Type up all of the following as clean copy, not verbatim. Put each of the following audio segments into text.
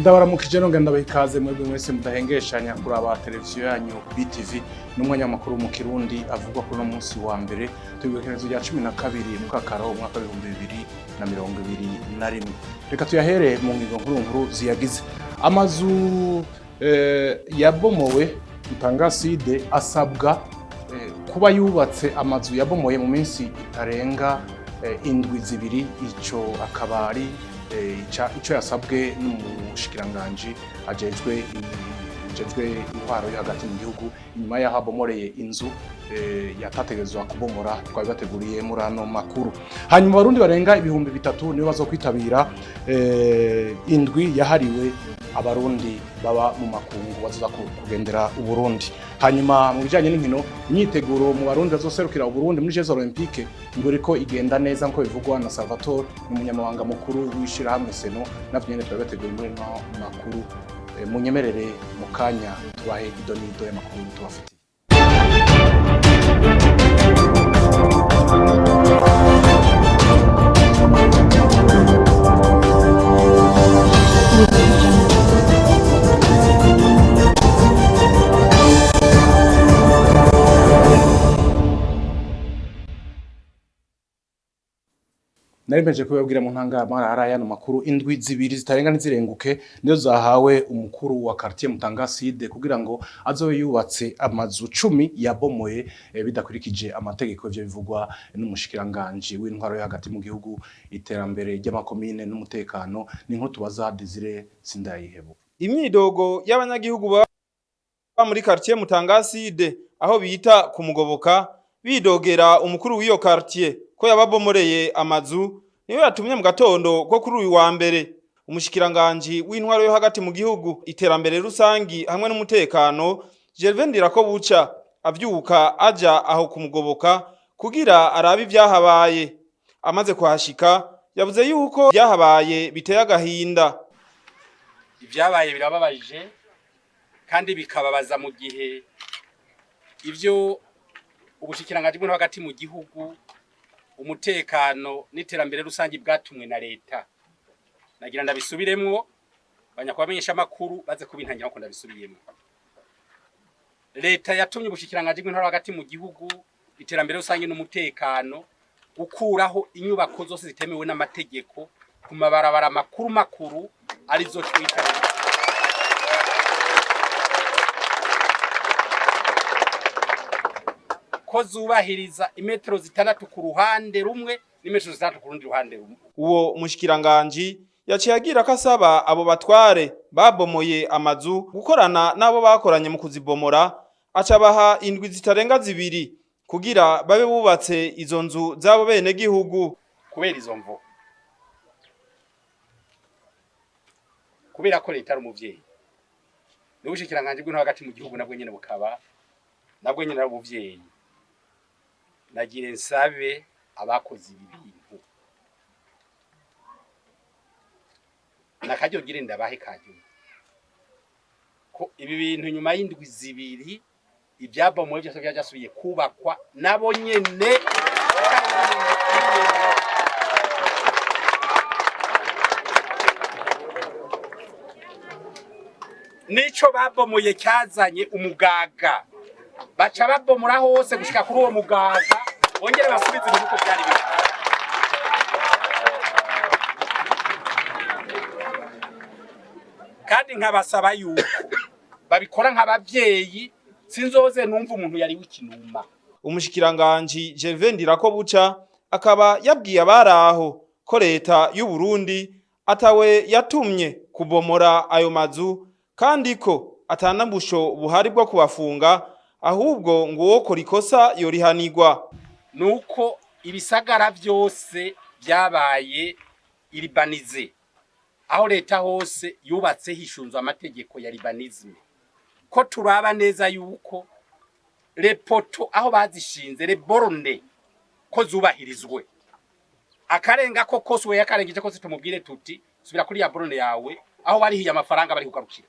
ndabaramukije no ngenda bahikaze mwebwe mwese mudahengeshanya kuraba televiziyo yanyu BTV n'umwanya makuru mu Kirundi avugwa kuri no munsi wa mbere tubigekerezo rya 12 mu kakaro umwaka wa 2021. Reka tuyahere mu ngingo nkuru ziyagize amazu yabomowe Mutangaside asabwa kuba yubatse amazu yabomoye mu minsi itarenga indwi zibiri. Ico akabari ico yasabwe n'umushikiranganje ajejwe intwaro yo hagati mu gihugu inyuma yaho abomoreye inzu yatategezwa kubomora twari bateguriye muri ano makuru. Hanyuma Barundi barenga ibihumbi 3 nibo bazokwitabira indwi yahariwe abarundi baba mu makungu bazoza kugendera uburundi. Hanyuma mu bijanye n'inkino imyiteguro mu Barundi bazoserukira uburundi muri Jeux Olympiques ngore ko igenda neza nko bivugwa na Salvatore n'umunyamabanga mukuru wishira hamwe Seno navyene twari bateguye muri no makuru. Munyemerere mu kanya tubahe idonido y'amakuru tubafitiye. Narimpeje kubabwira mu ntangamara y'ano makuru indwi zibiri zitarenga ntizirenguke nizo zahawe umukuru wa quartier Mutangaside kugira ngo azobe yubatse amazu 10 yabomoye bidakurikije amategeko ivyo bivugwa n'umushikiranganje w'intwaro yo hagati mu gihugu iterambere ry'amakomine n'umutekano. Ni nko tubaza Desire Sindayihebo. Imyidogo y'abanyagihugu ba muri quartier Mutangaside aho bita kumugoboka bidogera umukuru w'iyo quartier ko yababomoreye amazu niyo yatumye mu gatondo ko kuri uyu wa mbere umushikiranganje w'intwaro yo hagati mu gihugu iterambere rusangi hamwe n'umutekano Gervais Ndirakobuca avyuka aja aho kumugoboka kugira arabe ivyahabaye. Amaze kuhashika yavuze yuko byahabaye biteye agahinda. Ivyabaye birababaje kandi bikababaza mu gihe ivyo ubushikiranganje bwo hagati mu gihugu umutekano n'iterambere rusangi bwatumwe na leta. Nagira ndabisubiremwo banyakwamenyesha makuru baze kubintanya ko ndabisubiriyemo. Leta yatumye ubushikiranganje bw'intwaro hagati mu gihugu iterambere rusangi n'umutekano gukuraho inyubako zose zitemewe n'amategeko ku mabarabara makuru arizo twita ko zubahiriza imetero 6 ku ruhande rumwe n'imetero 6 ku rundi ruhande rumwe. Uwo mushikiranganje yaciye agira kasaba abo batware babomoye amazu gukorana nabo bakoranye mu kuzibomora acabaha indwi zitarenga zibiri kugira babe bubatse izo nzu zabo bene gihugu. Kubera izo mvo kubera ko leta ari umuvyeyi n'ubushikiranganje bw'intwaro hagati mu gihugu nabwo nyene bukaba nabwo nyene ari umuvyeyi. Nagire nsabe abakoze ibintu nakajyo gire ndabahe kajyo ko ibi bintu nyuma y'indwi zibiri ibyabomoye byose byajasubiye kubakwa nabo nyene nico babomoye cyazanye umugaga baca babomora hose gushika kuri uwo mugaga bongere basubize ibintu byari biri. Kandi nkabasaba yuko babikora nk'abavyeyi sinzoze numva umuntu yari w'ikinuma. Umushikiranganje Gervais Ndirakobuca akaba yabwiye abaraho ko leta y'u Burundi atawe yatumye kubomora ayo mazu kandi ko atanambusho buhari bwo kubafunga ahubwo ngo uwo kora ikosa yorihanirwa. Nuko ibisagara byose byabaye iribanize aho leta hose yubatse hishunzwe amategeko ya libanisme ko turaba neza yuko repoto aho bazishinze reborne ko zubahirizwe akarenga ko koswe yakarengeje ko situmubwire tuti subira kuri ya borne yawe aho bari hiya amafaranga bari kugarukira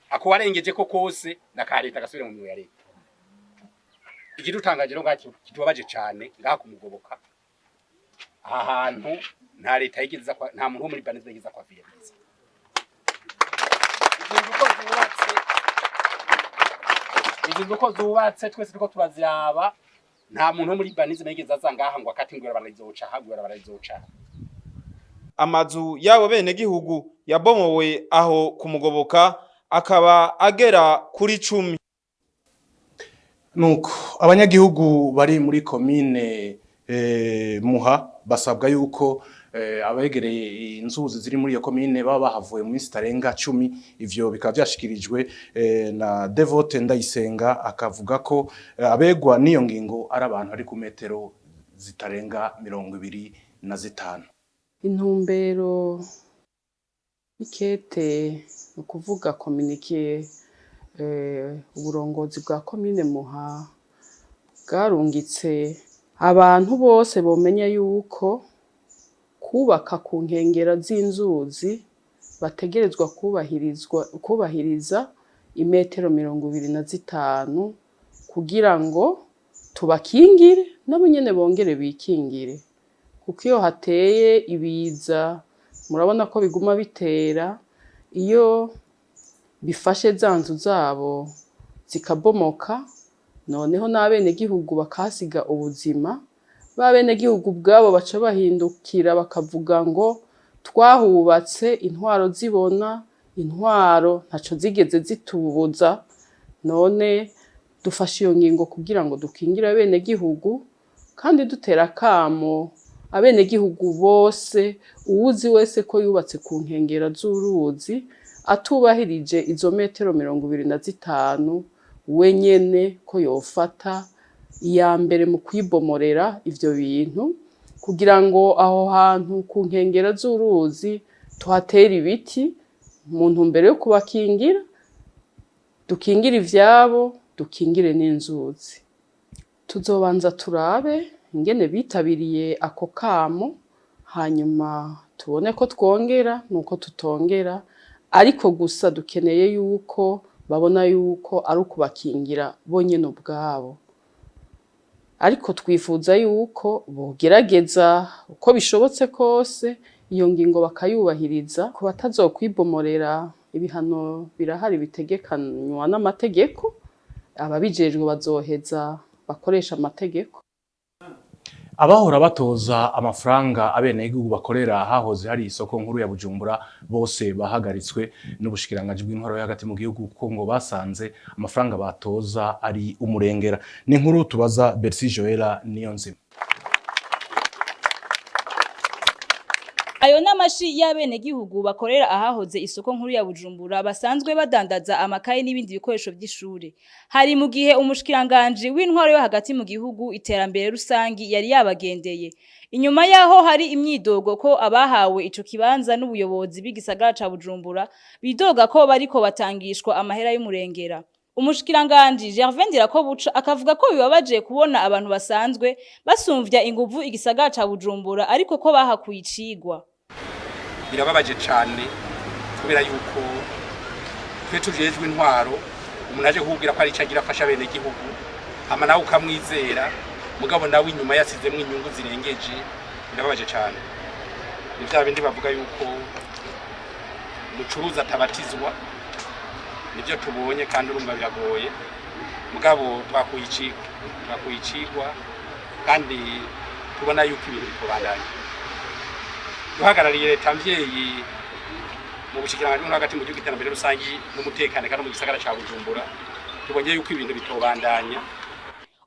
ako warengeje ko kose na leta gasubire mu miyo ya leta. Ikidutangaje no ngaki kitubabaje cyane ngaha kumugoboka aha hantu nta leta yigeza nta muntu wo muri Baneze yigeza kwa viyeza. izi nzu ko zubatse twese turiko turaziraba nta muntu wo muri urbanisme yigeze aza ngaha ngo akati ngwera barazoca hagwera barazoca. Amazu yabo bene gihugu yabomowe aho kumugoboka akaba agera kuri 10. Nuko abanyagihugu bari muri komine Muha basabwa yuko abegereye inzuzi ziri muri iyo komine baba bahavuye mu minsi tarenga 10. Ivyo bikaba byashikirijwe na Devote Ndayisenga akavuga ko abegwa niyo ngingo ari abantu ari ku metero zitarenga 25. Intumbero ikete ukuvuga communique uburongozi bwa komine Muha bwarungitse abantu bose bomenya yuko kubaka ku nkengera z'inzuzi bategerezwa kubahiriza imetero 25 kugira ngo tubakingire nabo nyene bongere bikingire, kuko iyo hateye ibiza murabona ko biguma bitera, iyo bifashe za nzu zabo zikabomoka noneho n'abene gihugu bakasiga ubuzima, babene gihugu bwabo baca bahindukira bakavuga ngo twahubatse intwaro zibona, intwaro ntaco zigeze zitubuza, none dufashe iyo ngingo kugira ngo dukingire abene gihugu kandi dutera kamo abene gihugu bose uwuzi wese ko yubatse ku nkengera z'uruzi atubahirije izo metero 25 wenyene ko yofata iya mbere mu kwibomorera ivyo bintu kugira ngo aho hantu ku nkengera z'uruzi tuhatera ibiti mu ntumbero yo kubakingira, dukingire ivyabo dukingire n'inzuzi. Tuzobanza turabe ingene bitabiriye ako kamo hanyuma tubone ko twongera nuko tutongera, ariko gusa dukeneye yuko babona yuko ari ukubakingira bonyene ubwabo, ariko twifuza yuko bogerageza uko bishobotse kose iyo ngingo bakayubahiriza ku batazokwibomorera. Ibihano birahari bitegekanywa n'amategeko, ababijejwe bazoheza bakoresha amategeko. Abahora batoza amafaranga abene igihugu bakorera hahoze hari isoko nkuru ya Bujumbura bose bahagaritswe n'ubushikiranganje bw'intwaro hagati mu gihugu kuko ngo basanze amafaranga batoza ari umurengera. Ni nkuru tubaza Bercy Joella Niyonzima. Ayo namashi y'abene gihugu bakorera ahahoze isoko nkuru ya Bujumbura basanzwe badandaza amakaye n'ibindi bikoresho by'ishure. Hari mu gihe umushikiranganje w'intwaro yo hagati mu gihugu iterambere rusangi yari yabagendeye. Inyuma yaho hari imyidogo ko abahawe ico kibanza n'ubuyobozi b'igisagara ca Bujumbura bidoga ko bariko batangishwa amahera y'umurengera. Umushikiranganje Gervais Ndirakobuca akavuga ko bibabaje kubona abantu basanzwe basumvya inguvu igisagara ca Bujumbura ariko ko bahakuye icigwa. Birababaje cyane kubera yuko twe tujejwe intwaro umuntu aje kugira ko ari cagira afasha bene gihugu ama nawe ukamwizera mugabo nawe inyuma yasizemwe inyungu zirengeje. Birababaje cyane. Ni bya bindi bavuga yuko umucuruzi atabatizwa, nivyo tubonye kandi urumva biragoye, mugabo twakuyicigwa kandi tubona yuko ibintu bikobandanye. Duhagarariye leta mvyeyi mu bushikiranganje hagati mu gihugu iterambere rusangi n'umutekano kandi mu gisagara ca Bujumbura tubonye yuko ibintu bitobandanya.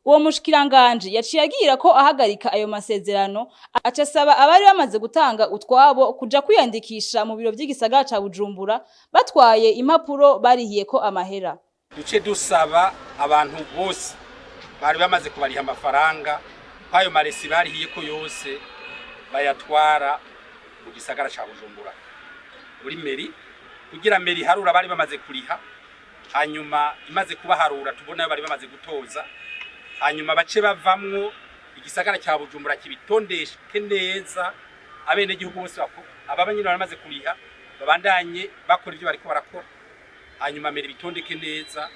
Uwo mushikiranganje yaciye agira ko ahagarika ayo masezerano acasaba abari bamaze gutanga utwabo kuja kwiyandikisha mu biro by'igisagara ca Bujumbura batwaye impapuro barihiye ko amahera. Duce dusaba abantu bose bari bamaze kubariha amafaranga ayo maresi barihiye ko yose bayatwara mu gisagara ca Bujumbura muri meri kugira meri harura bari bamaze kuriha, hanyuma imaze kubaharura tubona bari bamaze gutoza, hanyuma bace bavamwo igisagara cya Bujumbura kibitondeshke neza abene gihugu bose ababanyine baramaze kuriha babandanye bakora ivyo bariko barakora, hanyuma meri bitondeke neza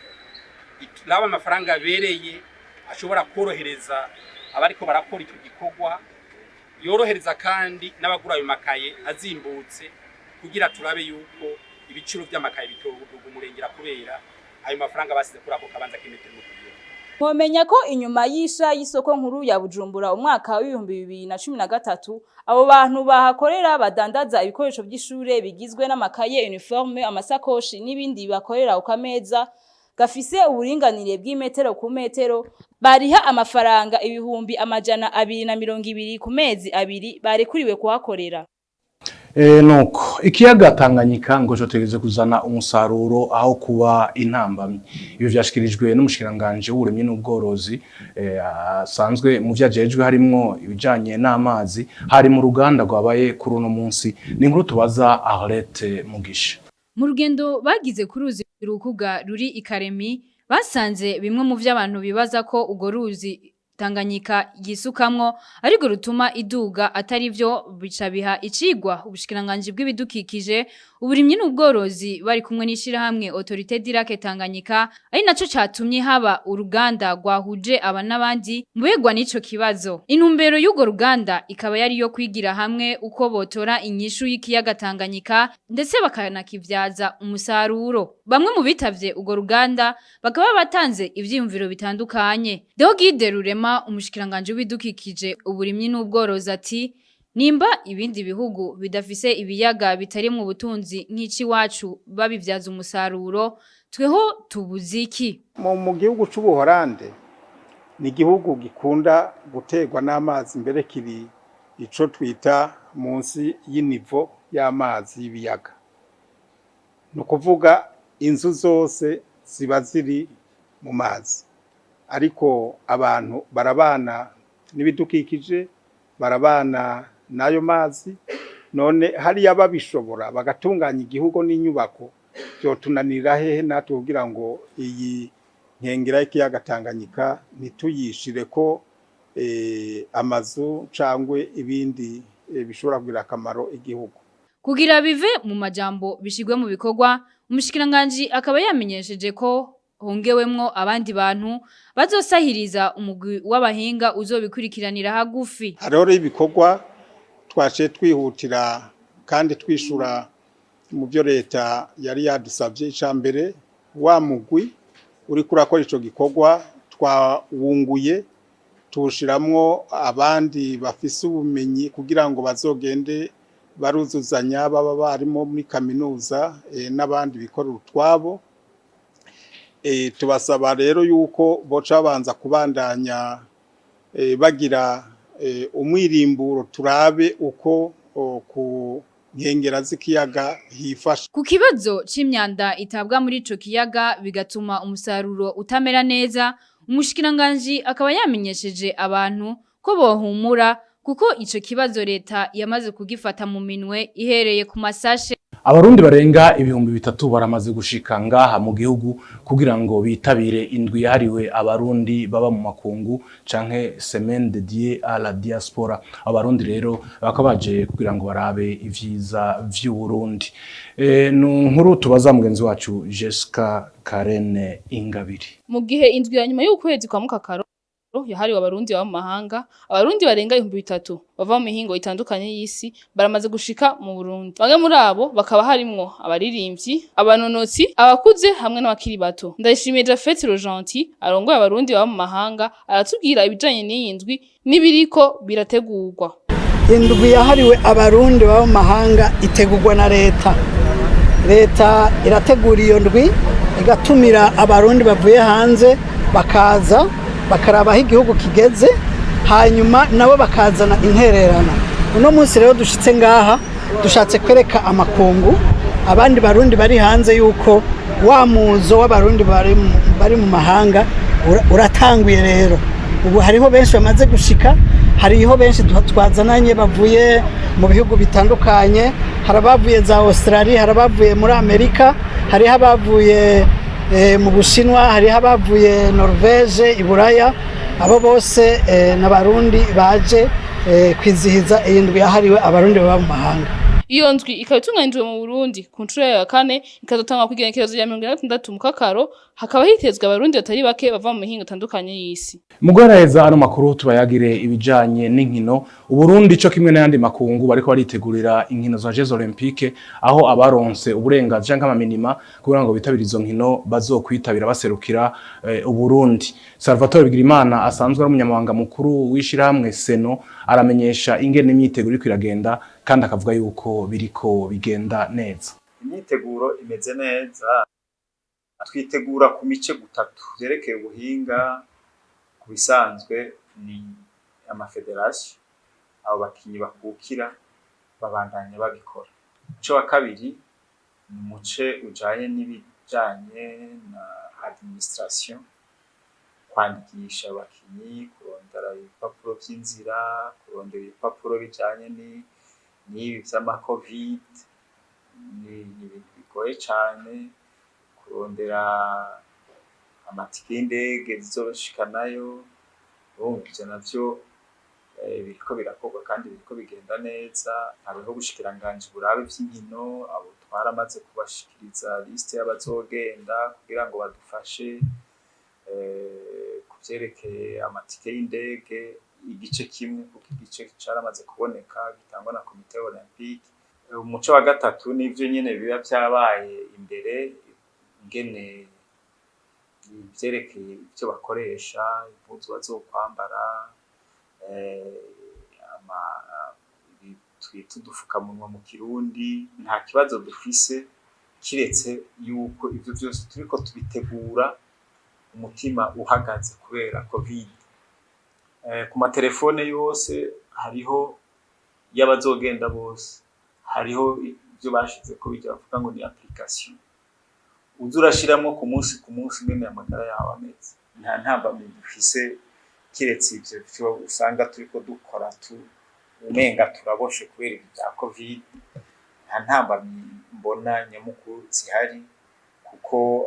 laba amafaranga bereye ashobora korohereza abariko barakora icyo gikorwa, yorohereza kandi n'abagura ayo makaye azimbutse kugira turabe yuko ibiciro by'amakaye bitobuduga umurengera kubera ayo mafaranga basize kuri ako kabanza k'imetero mikubiri. Mwomenya ko inyuma y'isha y'isoko nkuru ya Bujumbura umwaka wa 2013 abo bantu bahakorera badandaza ibikoresho by'ishure bigizwe n'amakaye, uniforme, amasakoshi n'ibindi bakorera ukameza gafise uburinganire bw'imetero ku metero bariha amafaranga 220 ku mezi abiri barekuriwe kuhakorera. Nuko ikiyaga Tanganyika ngo cotegeze kuzana umusaruro aho kuba intambamyi. Ibi vyashikirijwe n'umushikiranganje w'uburimyi n'ubworozi asanzwe mu vyajejwe harimwo ibijanye n'amazi hari mu ruganda rwabaye kuri uno munsi. Ni inkuru tubaza Arlette Mugisha. Mu rugendo bagize ku ruzi rukuga ruri Ikaremi basanze bimwe mu vy'abantu bibaza ko ugo ruzi Tanganyika yisukamwo ariko rutuma iduga atari byo bica biha icigwa ubushikiranganje bw'ibidukikije uburimyi n'ubworozi bari kumwe n'ishira hamwe Autorité Dirake Tanganyika ari naco catumye haba uruganda rwahuje aba nabandi mubegwa n'ico kibazo. Intumbero y'ugo ruganda ikaba yari yo kwigira hamwe uko botora inyishu y'ikiyaga Tanganyika ndetse bakanakivyaza umusaruro. Bamwe mu bitavye ugo ruganda bakaba batanze ivyiyumviro bitandukanye. Deogide Rurema umushikiranganje w'ibidukikije uburimyi n'ubworozi ati nimba ibindi bihugu bidafise ibiyaga bitari mu butunzi nk'ici wacu babivyaza umusaruro tweho tubuziki. Mu gihugu c'Ubuholande ni igihugu gikunda guterwa n'amazi mbere kiri ico twita munsi y'inivo y'amazi y'ibiyaga. No kuvuga inzu zose ziba ziri mu mazi. Ariko abantu barabana n'ibidukikije barabana nayo mazi none hariya babishobora bagatunganya igihugu n'inyubako byo tunanira hehe natwe kugira ngo iyi nkengera y'ikiyaga Tanganyika nituyishire ko amazu cangwe ibindi bishobora kugira akamaro igihugu. Kugira bive mu majambo bishigwe mu bikorwa umushikiranganje akaba yamenyesheje ko hongewemwo abandi bantu bazosahiriza umugwi w'abahinga uzobikurikiranira hagufi. Harore ibikorwa twace twihutira kandi twishura mu byo leta yari yadusabye icambere wa mugwi uri kurakora ico gikorwa twawunguye tushiramwo abandi bafise ubumenyi kugira ngo bazogende baruzuzanya baba barimo muri kaminuza n'abandi bikorera utwabo. Tubasaba rero yuko boca banza kubandanya bagira umwirimburo turabe uko ku nkengera z'ikiyaga hifasha. Ku kibazo c'imyanda itabwa muri ico kiyaga bigatuma umusaruro utamera neza umushikiranganje akaba yamenyesheje abantu ko bohumura kuko ico kibazo leta yamaze kugifata mu minwe ihereye ku masashe. Abarundi barenga 3,000 baramaze gushika ngaha mu gihugu kugira ngo bitabire indwi yahariwe abarundi baba mu makungu canke semaine dédiée à la diaspora. Abarundi rero bakabaje kugira ngo barabe ivyiza vy'u Burundi. Nkuru tubaza mugenzi wacu Jessica Karene Ingabiri. Mu gihe indwi ya nyuma y'ukwezi kwa Mukakaro yahariwe abarundi baba mu mahanga abarundi barenga 3,000 bava mu mihingo itandukanye y'isi baramaze gushika mu Burundi. Bamwe muri abo bakaba harimwo abaririmbyi, abanonotsi, abakuze hamwe n'abakiri bato. Ndayishimiye Jafet Rojanti arongoye abarundi baba mu mahanga aratubwira ibijanye n'iyi ndwi nibiriko birategurwa. Indwi yahariwe abarundi baba mu mahanga itegurwa na leta. Leta irategura iyo ndwi igatumira abarundi bavuye hanze bakaza bakaraba aho igihugu kigeze hanyuma nabo bakazana intererano. Uno munsi rero dushitse ngaha dushatse kwereka amakungu abandi barundi bari hanze yuko wa muzo w'abarundi bari mu mahanga uratanguye rero. Ubu hariho benshi bamaze gushika, hariho benshi twazananye bavuye mu bihugu bitandukanye, harabavuye za Australia, harabavuye muri Amerika, hariho abavuye mu Bushinwa, hariho abavuye Norvege, Iburaya. Abo bose n'abarundi baje kwizihiza iyi ndwi yahariwe abarundi baba mu mahanga. iyo ndwi ikaba itunganijwe mu Burundi ku nshuro ya kane ikazotangwa ku igenekerezo rya 26 mu Kakaro hakaba hitezwe abarundi batari bake bava mu mihingo itandukanye y'isi. Mu guheraheza ano makuru tubayagire ibijanye n'inkino Uburundi co kimwe n'ayandi makungu bariko baritegurira inkino za Jeux Olympiques aho abaronse uburenganzira nk'amaminima kugira ngo bitabire izo nkino bazokwitabira baserukira Uburundi. Salvatore Bigirimana asanzwe ari umunyamabanga mukuru w'ishirahamwe Seno aramenyesha ingene imyiteguro iriko iragenda kandi akavuga yuko biriko bigenda neza. Imyiteguro imeze neza, twitegura ku mice gutatu vyerekeye ubuhinga ku bisanzwe ni amafederasiyo abo bakinyi bakukira babandanya babikora. Umuce wa kabiri ni umuce ujanye n'ibijanye na administration, kwandikisha abakinyi, kurondera ibipapuro vy'inzira, kurondera ibipapuro bijanye n'ibi vy'amacovid, ni ibintu bigoye cane, kurondera amatike y'indege zizoshikanayo, ivyo navyo biriko birakorwa kandi biriko bigenda neza. Hariho ubushikiranganji burabe vy'inkino, abo twaramaze kubashikiriza liste y'abazogenda kugira ngo badufashe kuvyerekeye amatike y'indege, igice kimwe kuko igice caramaze kuboneka gitangwa na komite olympique. Umuco wa gatatu nivyo nyene biba vyabaye imbere, ingene vyerekeye ivyo bakoresha, impuzu bazokwambara, twita udufukamunwa mu Kirundi. Nta kibazo dufise kiretse yuko ivyo vyose turiko tubitegura umutima uhagaze kubera covid. Ku matelefone yose hariho y'abazogenda bose, hariho ivyo bashizeko bijya bavuga ngo ni application uza urashiramo ku munsi ngene amagara yawe ameze. Nta ntambamye dufise kiretse ivyo vyo usanga turiko dukora umenga turaboshe kubera ibya covid. Nta ntambamye mbona nyamukuru zihari kuko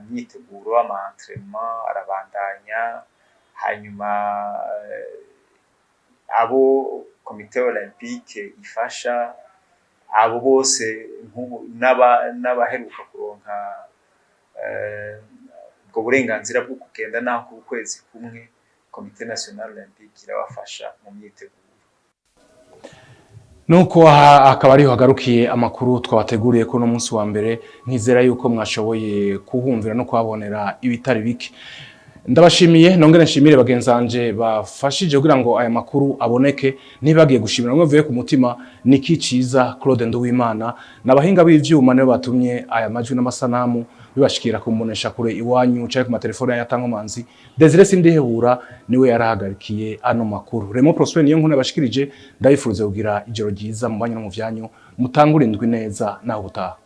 imyiteguro, entraînement arabandanya. Hanyuma abo komite olympique ifasha abo bose n'abaheruka kuronka ubwo burenganzira bwo kugenda naho ku kwezi kumwe, komite national olympique irabafasha mu myiteguro. Nuko akaba ariho hagarukiye amakuru twabateguriye ko no munsi wa mbere, nkizera yuko mwashoboye kuhumvira no kuhabonera ibitari bike. Ndabashimiye nongere nshimire bagenzanje bafashije kugira ngo aya makuru aboneke. Ntibagiye gushimira mwe vuye ku mutima Niki Ciza, Claude Nduwimana n'abahinga b'ivyuma nibo batumye aya majwi n'amasanamu bibashikira kumunesha kure iwanyu cyaje ku matelefone yatankomanzi. Desire Sindihebura niwe yarahagarikiye ano makuru. Remo Prosper niyo nkune bashikirije, ndayifuruze kugira ijoro ryiza mu banyu no mu vyanyu, mutangure indwi neza naho butaha.